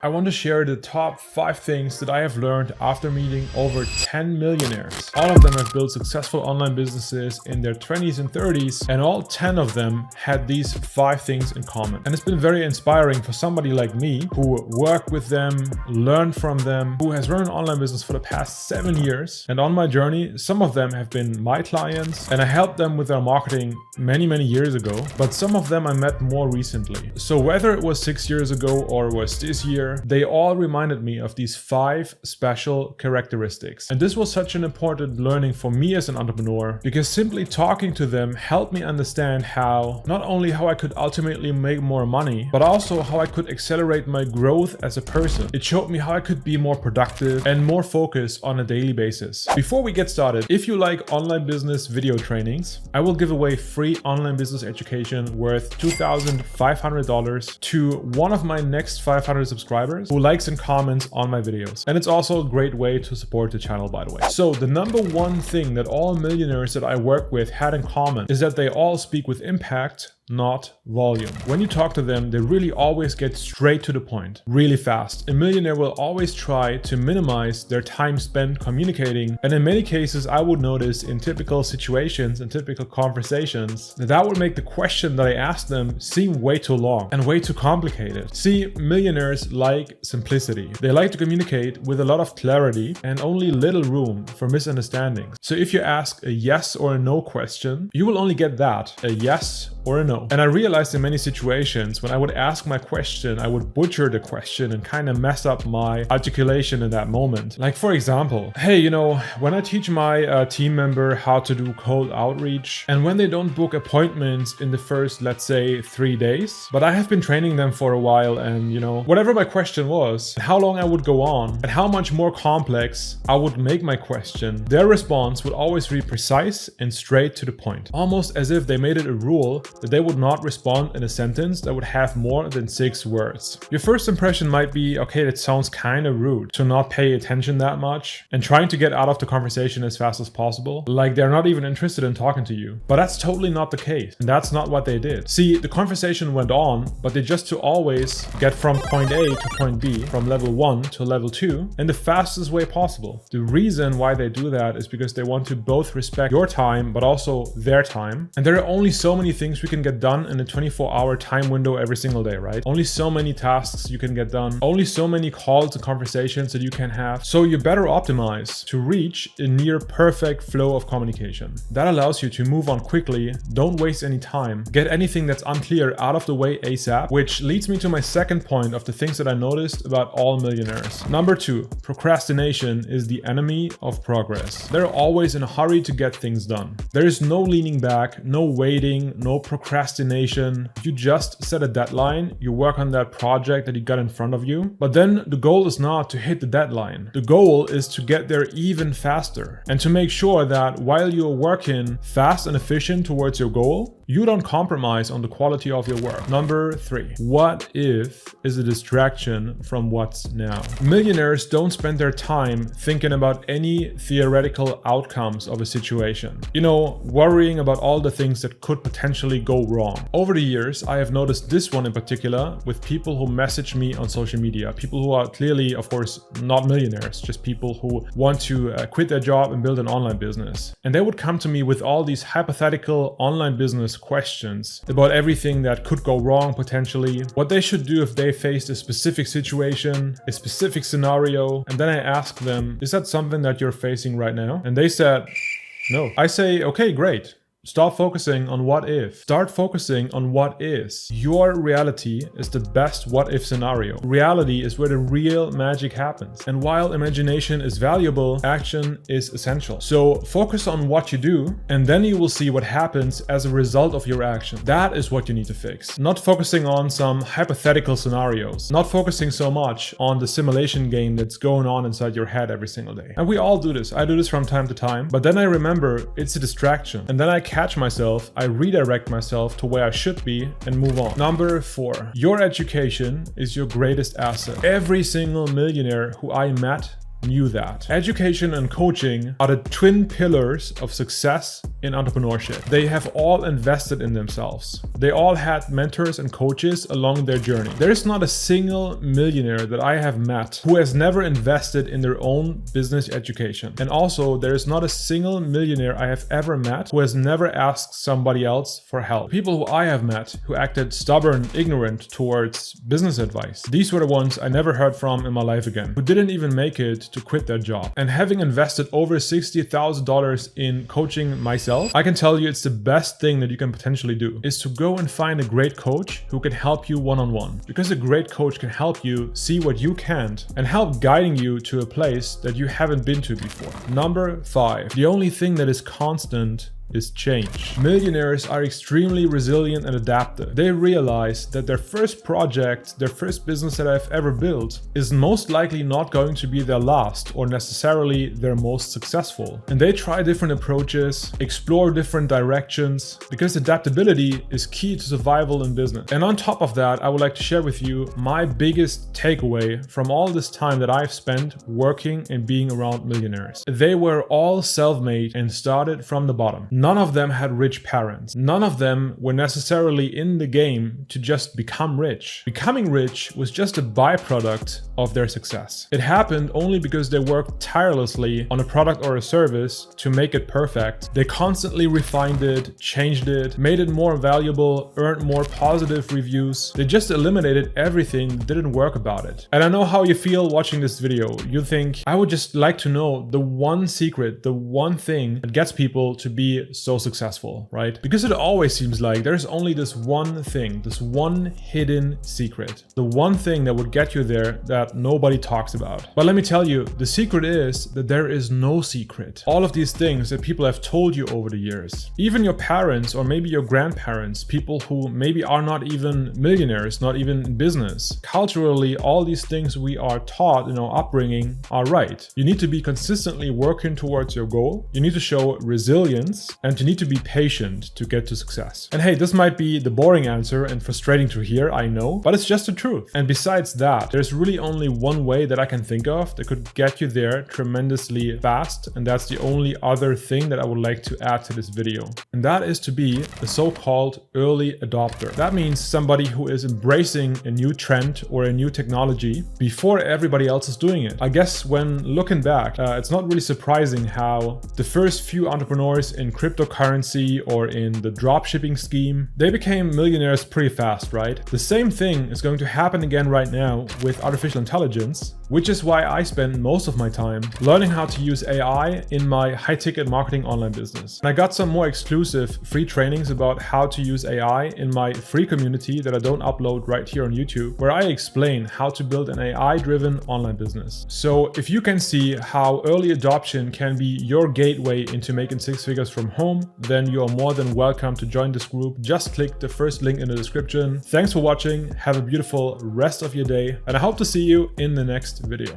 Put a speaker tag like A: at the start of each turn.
A: I want to share the top 5 things that I have learned after meeting over 10 millionaires. All of them have built successful online businesses in their 20s and 30s, and all 10 of them had these 5 things in common. And it's been very inspiring for somebody like me who worked with them, learned from them, who has run an online business for the past 7 years. And on my journey, some of them have been my clients, and I helped them with their marketing many years ago, but some of them I met more recently. So whether it was 6 years ago or was this year, they all reminded me of these 5 special characteristics. And this was such an important learning for me as an entrepreneur, because simply talking to them helped me understand not only how I could ultimately make more money, but also how I could accelerate my growth as a person. It showed me how I could be more productive and more focused on a daily basis. Before we get started, if you like online business video trainings, I will give away free online business education worth $2,500 to one of my next 500 subscribers who likes and comments on my videos. And it's also a great way to support the channel, by the way. So the number one thing that all millionaires that I work with had in common is that they all speak with impact, not volume. When you talk to them, they really always get straight to the point, really fast. A millionaire will always try to minimize their time spent communicating, and in many cases I would notice in typical situations and typical conversations that would make the question that I asked them seem way too long and way too complicated. See, millionaires like simplicity. They like to communicate with a lot of clarity and only little room for misunderstandings. So if you ask a yes or a no question, you will only get that, a yes or a no. And I realized in many situations when I would ask my question, I would butcher the question and kind of mess up my articulation in that moment. Like, for example, hey, when I teach my team member how to do cold outreach, and when they don't book appointments in the first, let's say, 3 days, but I have been training them for a while, and whatever my question was, how long I would go on, and how much more complex I would make my question, their response would always be precise and straight to the point. Almost as if they made it a rule that they would not respond in a sentence that would have more than 6 words. Your first impression might be, okay, that sounds kind of rude to not pay attention that much and trying to get out of the conversation as fast as possible, like they're not even interested in talking to you. But that's totally not the case, and that's not what they did. See, the conversation went on, but they just to always get from point A to point B, from level 1 to level 2, in the fastest way possible. The reason why they do that is because they want to both respect your time, but also their time. And there are only so many things we can get done in a 24-hour time window every single day, right? Only so many tasks you can get done, only so many calls and conversations that you can have. So you better optimize to reach a near perfect flow of communication. That allows you to move on quickly, don't waste any time, get anything that's unclear out of the way ASAP, which leads me to my second point of the things that I noticed about all millionaires. Number 2, procrastination is the enemy of progress. They're always in a hurry to get things done. There is no leaning back, no waiting, no procrastination. You just set a deadline, you work on that project that you got in front of you, but then the goal is not to hit the deadline. The goal is to get there even faster and to make sure that while you're working fast and efficient towards your goal, you don't compromise on the quality of your work. Number 3, what if is a distraction from what's now. Millionaires don't spend their time thinking about any theoretical outcomes of a situation. Worrying about all the things that could potentially go wrong. Over the years, I have noticed this one in particular with people who message me on social media. People who are clearly, of course, not millionaires, just people who want to quit their job and build an online business. And they would come to me with all these hypothetical online business questions about everything that could go wrong potentially, what they should do if they faced a specific situation, a specific scenario. And then I ask them, is that something that you're facing right now? And they said, no. I say, okay, great. Stop focusing on what if. Start focusing on what is. Your reality is the best what if scenario. Reality is where the real magic happens. And while imagination is valuable, action is essential. So focus on what you do, and then you will see what happens as a result of your action. That is what you need to fix. Not focusing on some hypothetical scenarios. Not focusing so much on the simulation game that's going on inside your head every single day. And we all do this. I do this from time to time. But then I remember it's a distraction. And then I catch myself, I redirect myself to where I should be and move on. Number 4, your education is your greatest asset. Every single millionaire who I met knew that. Education and coaching are the twin pillars of success in entrepreneurship. They have all invested in themselves. They all had mentors and coaches along their journey. There is not a single millionaire that I have met who has never invested in their own business education. And also, there is not a single millionaire I have ever met who has never asked somebody else for help. People who I have met who acted stubborn, ignorant towards business advice, these were the ones I never heard from in my life again, who didn't even make it to quit their job. And having invested over $60,000 in coaching myself, I can tell you it's the best thing that you can potentially do, is to go and find a great coach who can help you one-on-one. Because a great coach can help you see what you can't and help guiding you to a place that you haven't been to before. Number 5, the only thing that is constant is change. Millionaires are extremely resilient and adaptive. They realize that their first project, their first business that I've ever built, is most likely not going to be their last or necessarily their most successful. And they try different approaches, explore different directions, because adaptability is key to survival in business. And on top of that, I would like to share with you my biggest takeaway from all this time that I've spent working and being around millionaires. They were all self-made and started from the bottom. None of them had rich parents. None of them were necessarily in the game to just become rich. Becoming rich was just a byproduct of their success. It happened only because they worked tirelessly on a product or a service to make it perfect. They constantly refined it, changed it, made it more valuable, earned more positive reviews. They just eliminated everything that didn't work about it. And I know how you feel watching this video. You think, I would just like to know the one secret, the one thing that gets people to be so successful, right? Because it always seems like there's only this one thing, this one hidden secret, the one thing that would get you there that nobody talks about. But let me tell you, the secret is that there is no secret. All of these things that people have told you over the years, even your parents or maybe your grandparents, people who maybe are not even millionaires, not even in business. Culturally, all these things we are taught in our upbringing are right. You need to be consistently working towards your goal. You need to show resilience, and you need to be patient to get to success. And hey, this might be the boring answer and frustrating to hear, I know, but it's just the truth. And besides that, there's really only one way that I can think of that could get you there tremendously fast, and that's the only other thing that I would like to add to this video. And that is to be a so-called early adopter. That means somebody who is embracing a new trend or a new technology before everybody else is doing it. I guess when looking back, it's not really surprising how the first few entrepreneurs in cryptocurrency or in the dropshipping scheme, they became millionaires pretty fast, right? The same thing is going to happen again right now with artificial intelligence, which is why I spend most of my time learning how to use AI in my high-ticket marketing online business. And I got some more exclusive free trainings about how to use AI in my free community that I don't upload right here on YouTube, where I explain how to build an AI-driven online business. So if you can see how early adoption can be your gateway into making 6 figures from home, then you are more than welcome to join this group. Just click the first link in the description. Thanks for watching. Have a beautiful rest of your day, and I hope to see you in the next video.